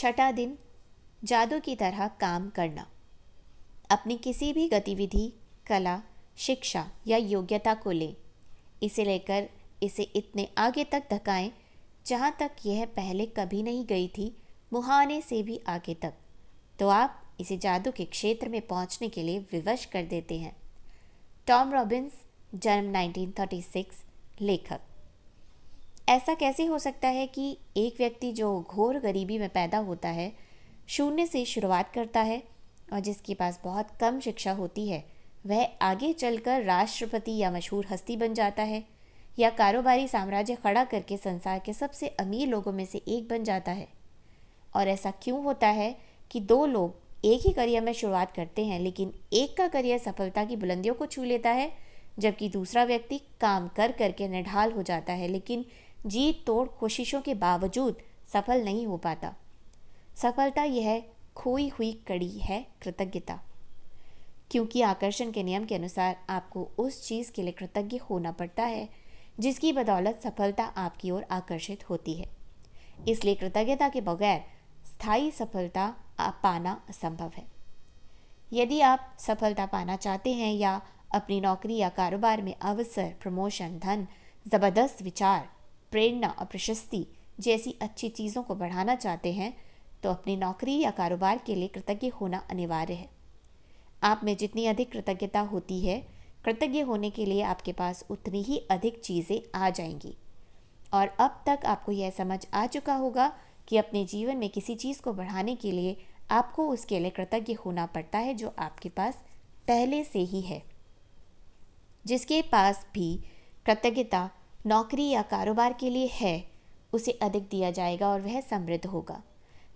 छठा दिन, जादू की तरह काम करना। अपनी किसी भी गतिविधि, कला, शिक्षा या योग्यता को लें, इसे लेकर इसे इतने आगे तक धकाएं जहाँ तक यह पहले कभी नहीं गई थी, मुहाने से भी आगे तक, तो आप इसे जादू के क्षेत्र में पहुँचने के लिए विवश कर देते हैं। टॉम रॉबिन्स, जन्म 1936, लेखक। ऐसा कैसे हो सकता है कि एक व्यक्ति जो घोर गरीबी में पैदा होता है, शून्य से शुरुआत करता है और जिसके पास बहुत कम शिक्षा होती है, वह आगे चलकर राष्ट्रपति या मशहूर हस्ती बन जाता है या कारोबारी साम्राज्य खड़ा करके संसार के सबसे अमीर लोगों में से एक बन जाता है? और ऐसा क्यों होता है कि दो लोग एक ही करियर में शुरुआत करते हैं, लेकिन एक का करियर सफलता की बुलंदियों को छू लेता है, जबकि दूसरा व्यक्ति काम कर करके निढाल हो जाता है, लेकिन जीत तोड़ कोशिशों के बावजूद सफल नहीं हो पाता? सफलता यह खोई हुई कड़ी है, कृतज्ञता। क्योंकि आकर्षण के नियम के अनुसार आपको उस चीज़ के लिए कृतज्ञ होना पड़ता है जिसकी बदौलत सफलता आपकी ओर आकर्षित होती है। इसलिए कृतज्ञता के बगैर स्थायी सफलता पाना असंभव है। यदि आप सफलता पाना चाहते हैं या अपनी नौकरी या कारोबार में अवसर, प्रमोशन, धन, ज़बरदस्त विचार, प्रेरणा और प्रशस्ति जैसी अच्छी चीज़ों को बढ़ाना चाहते हैं, तो अपनी नौकरी या कारोबार के लिए कृतज्ञ होना अनिवार्य है। आप में जितनी अधिक कृतज्ञता होती है, कृतज्ञ होने के लिए आपके पास उतनी ही अधिक चीज़ें आ जाएंगी। और अब तक आपको यह समझ आ चुका होगा कि अपने जीवन में किसी चीज़ को बढ़ाने के लिए आपको उसके लिए कृतज्ञ होना पड़ता है जो आपके पास पहले से ही है। जिसके पास भी कृतज्ञता नौकरी या कारोबार के लिए है, उसे अधिक दिया जाएगा और वह समृद्ध होगा।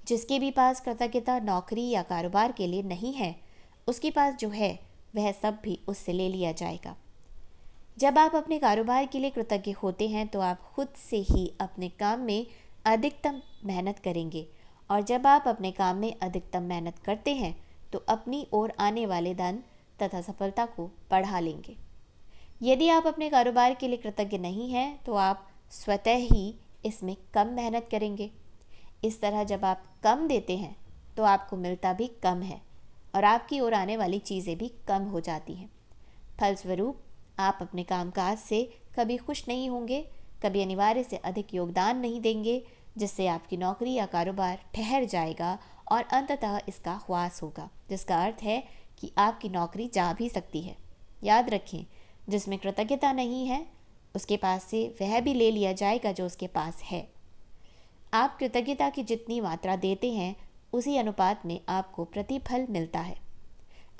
जिसके भी पास कृतज्ञता नौकरी या कारोबार के लिए नहीं है, उसके पास जो है वह सब भी उससे ले लिया जाएगा। जब आप अपने कारोबार के लिए कृतज्ञ होते हैं तो आप खुद से ही अपने काम में अधिकतम मेहनत करेंगे, और जब आप अपने काम में अधिकतम मेहनत करते हैं तो अपनी ओर आने वाले धन तथा सफलता को बढ़ा लेंगे। यदि आप अपने कारोबार के लिए कृतज्ञ नहीं हैं तो आप स्वतः ही इसमें कम मेहनत करेंगे। इस तरह जब आप कम देते हैं तो आपको मिलता भी कम है और आपकी ओर आने वाली चीज़ें भी कम हो जाती हैं। फलस्वरूप आप अपने कामकाज से कभी खुश नहीं होंगे, कभी अनिवार्य से अधिक योगदान नहीं देंगे, जिससे आपकी नौकरी या कारोबार ठहर जाएगा और अंततः इसका ह्रास होगा, जिसका अर्थ है कि आपकी नौकरी जा भी सकती है। याद रखें, जिसमें कृतज्ञता नहीं है उसके पास से वह भी ले लिया जाएगा जो उसके पास है। आप कृतज्ञता की जितनी मात्रा देते हैं उसी अनुपात में आपको प्रतिफल मिलता है।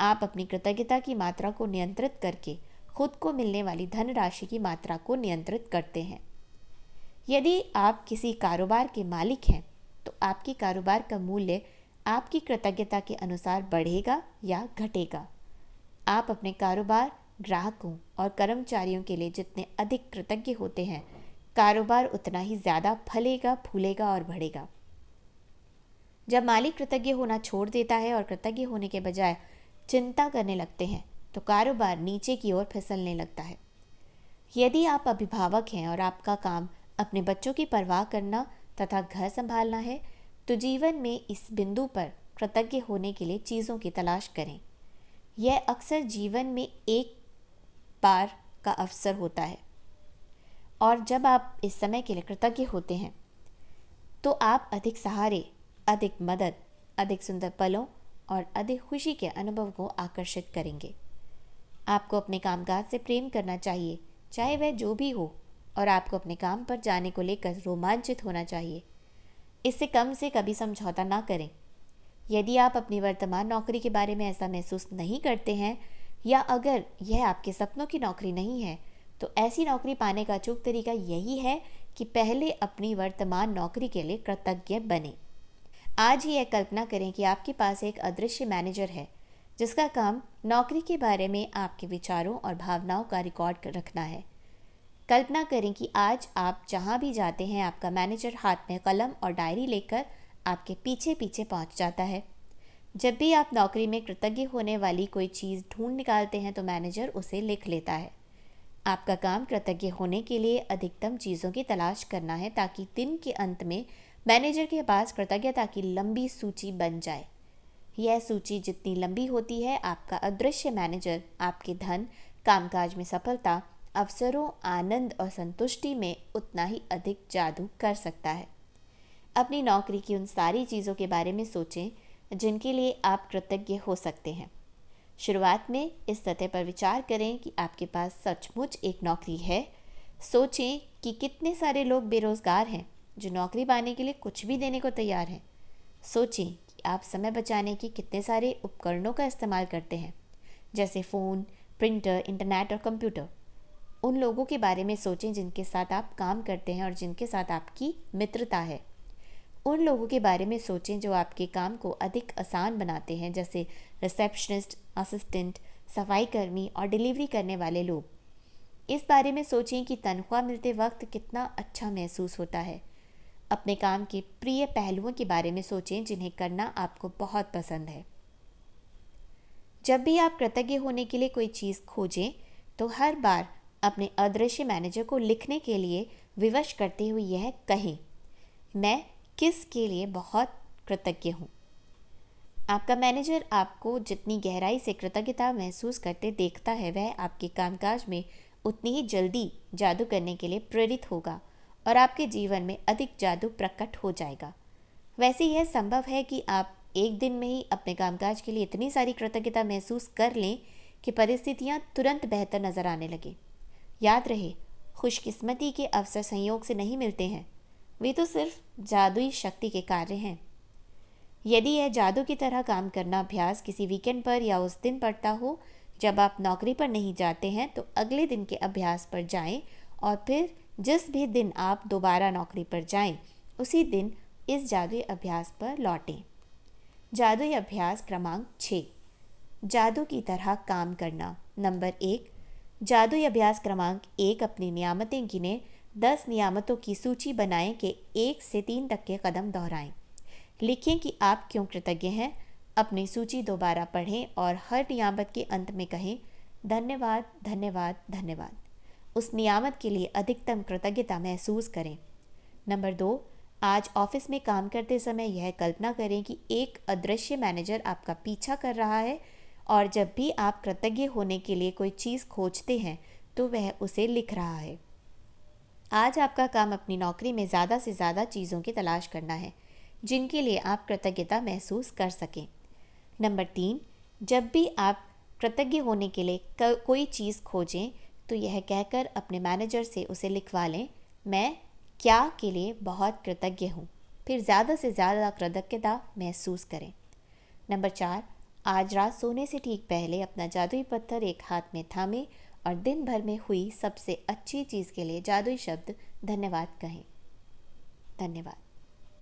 आप अपनी कृतज्ञता की मात्रा को नियंत्रित करके खुद को मिलने वाली धनराशि की मात्रा को नियंत्रित करते हैं। यदि आप किसी कारोबार के मालिक हैं तो आपके कारोबार का मूल्य आपकी कृतज्ञता के अनुसार बढ़ेगा या घटेगा। आप अपने कारोबार, ग्राहकों और कर्मचारियों के लिए जितने अधिक कृतज्ञ होते हैं, कारोबार उतना ही ज़्यादा फलेगा, फूलेगा और बढ़ेगा। जब मालिक कृतज्ञ होना छोड़ देता है और कृतज्ञ होने के बजाय चिंता करने लगते हैं तो कारोबार नीचे की ओर फिसलने लगता है। यदि आप अभिभावक हैं और आपका काम अपने बच्चों की परवाह करना तथा घर संभालना है, तो जीवन में इस बिंदु पर कृतज्ञ होने के लिए चीज़ों की तलाश करें। यह अक्सर जीवन में एक बार का अवसर होता है, और जब आप इस समय के लिए कृतज्ञ होते हैं तो आप अधिक सहारे, अधिक मदद, अधिक सुंदर पलों और अधिक खुशी के अनुभव को आकर्षित करेंगे। आपको अपने कामकाज से प्रेम करना चाहिए, चाहे वह जो भी हो, और आपको अपने काम पर जाने को लेकर रोमांचित होना चाहिए। इससे कम से कभी समझौता ना करें। यदि आप अपनी वर्तमान नौकरी के बारे में ऐसा महसूस नहीं करते हैं, या अगर यह आपके सपनों की नौकरी नहीं है, तो ऐसी नौकरी पाने का अचूक तरीका यही है कि पहले अपनी वर्तमान नौकरी के लिए कृतज्ञ बने। आज ही यह कल्पना करें कि आपके पास एक अदृश्य मैनेजर है जिसका काम नौकरी के बारे में आपके विचारों और भावनाओं का रिकॉर्ड रखना है। कल्पना करें कि आज आप जहां भी जाते हैं, आपका मैनेजर हाथ में कलम और डायरी लेकर आपके पीछे पीछे पहुंच जाता है। जब भी आप नौकरी में कृतज्ञ होने वाली कोई चीज़ ढूंढ निकालते हैं तो मैनेजर उसे लिख लेता है। आपका काम कृतज्ञ होने के लिए अधिकतम चीज़ों की तलाश करना है ताकि दिन के अंत में मैनेजर के पास कृतज्ञता की लंबी सूची बन जाए। यह सूची जितनी लंबी होती है, आपका अदृश्य मैनेजर आपके धन, कामकाज में सफलता, अवसरों, आनंद और संतुष्टि में उतना ही अधिक जादू कर सकता है। अपनी नौकरी की उन सारी चीज़ों के बारे में सोचें जिनके लिए आप कृतज्ञ हो सकते हैं। शुरुआत में इस सतह पर विचार करें कि आपके पास सचमुच एक नौकरी है। सोचें कि कितने सारे लोग बेरोजगार हैं जो नौकरी पाने के लिए कुछ भी देने को तैयार हैं। सोचें कि आप समय बचाने के कितने सारे उपकरणों का इस्तेमाल करते हैं, जैसे फ़ोन, प्रिंटर, इंटरनेट और कंप्यूटर। उन लोगों के बारे में सोचें जिनके साथ आप काम करते हैं और जिनके साथ आपकी मित्रता है। उन लोगों के बारे में सोचें जो आपके काम को अधिक आसान बनाते हैं, जैसे रिसेप्शनिस्ट, असिस्टेंट, सफाई कर्मी और डिलीवरी करने वाले लोग। इस बारे में सोचें कि तनख्वाह मिलते वक्त कितना अच्छा महसूस होता है। अपने काम के प्रिय पहलुओं के बारे में सोचें जिन्हें करना आपको बहुत पसंद है। जब भी आप कृतज्ञ होने के लिए कोई चीज़ खोजें, तो हर बार अपने अदृश्य मैनेजर को लिखने के लिए विवश करते हुए यह कहें, मैं किस के लिए बहुत कृतज्ञ हूँ। आपका मैनेजर आपको जितनी गहराई से कृतज्ञता महसूस करते देखता है, वह आपके कामकाज में उतनी ही जल्दी जादू करने के लिए प्रेरित होगा और आपके जीवन में अधिक जादू प्रकट हो जाएगा। वैसे यह संभव है कि आप एक दिन में ही अपने कामकाज के लिए इतनी सारी कृतज्ञता महसूस कर लें कि परिस्थितियाँ तुरंत बेहतर नजर आने लगे। याद रहे, खुशकिस्मती के अवसर संयोग से नहीं मिलते हैं, वे तो सिर्फ जादुई शक्ति के कार्य हैं। यदि यह जादू की तरह काम करना अभ्यास किसी वीकेंड पर या उस दिन पड़ता हो जब आप नौकरी पर नहीं जाते हैं, तो अगले दिन के अभ्यास पर जाएं और फिर जिस भी दिन आप दोबारा नौकरी पर जाएं, उसी दिन इस जादुई अभ्यास पर लौटें। जादुई अभ्यास क्रमांक 6, जादू की तरह काम करना। नंबर 1, जादुई अभ्यास क्रमांक 1, अपनी नियामतें गिने। 10 नियामतों की सूची बनाएं कि 1 से 3 तक के कदम दोहराएं। लिखें कि आप क्यों कृतज्ञ हैं। अपनी सूची दोबारा पढ़ें और हर नियामत के अंत में कहें, धन्यवाद, धन्यवाद, धन्यवाद। उस नियामत के लिए अधिकतम कृतज्ञता महसूस करें। नंबर 2, आज ऑफिस में काम करते समय यह कल्पना करें कि एक अदृश्य मैनेजर आपका पीछा कर रहा है और जब भी आप कृतज्ञ होने के लिए कोई चीज़ खोजते हैं तो वह उसे लिख रहा है। आज आपका काम अपनी नौकरी में ज़्यादा से ज़्यादा चीज़ों की तलाश करना है जिनके लिए आप कृतज्ञता महसूस कर सकें। नंबर 3, जब भी आप कृतज्ञ होने के लिए कोई चीज़ खोजें तो यह कहकर अपने मैनेजर से उसे लिखवा लें, मैं क्या के लिए बहुत कृतज्ञ हूँ। फिर ज़्यादा से ज़्यादा कृतज्ञता महसूस करें। नंबर 4, आज रात सोने से ठीक पहले अपना जादुई पत्थर एक हाथ में थामें और दिन भर में हुई सबसे अच्छी चीज़ के लिए जादुई शब्द धन्यवाद कहें। धन्यवाद।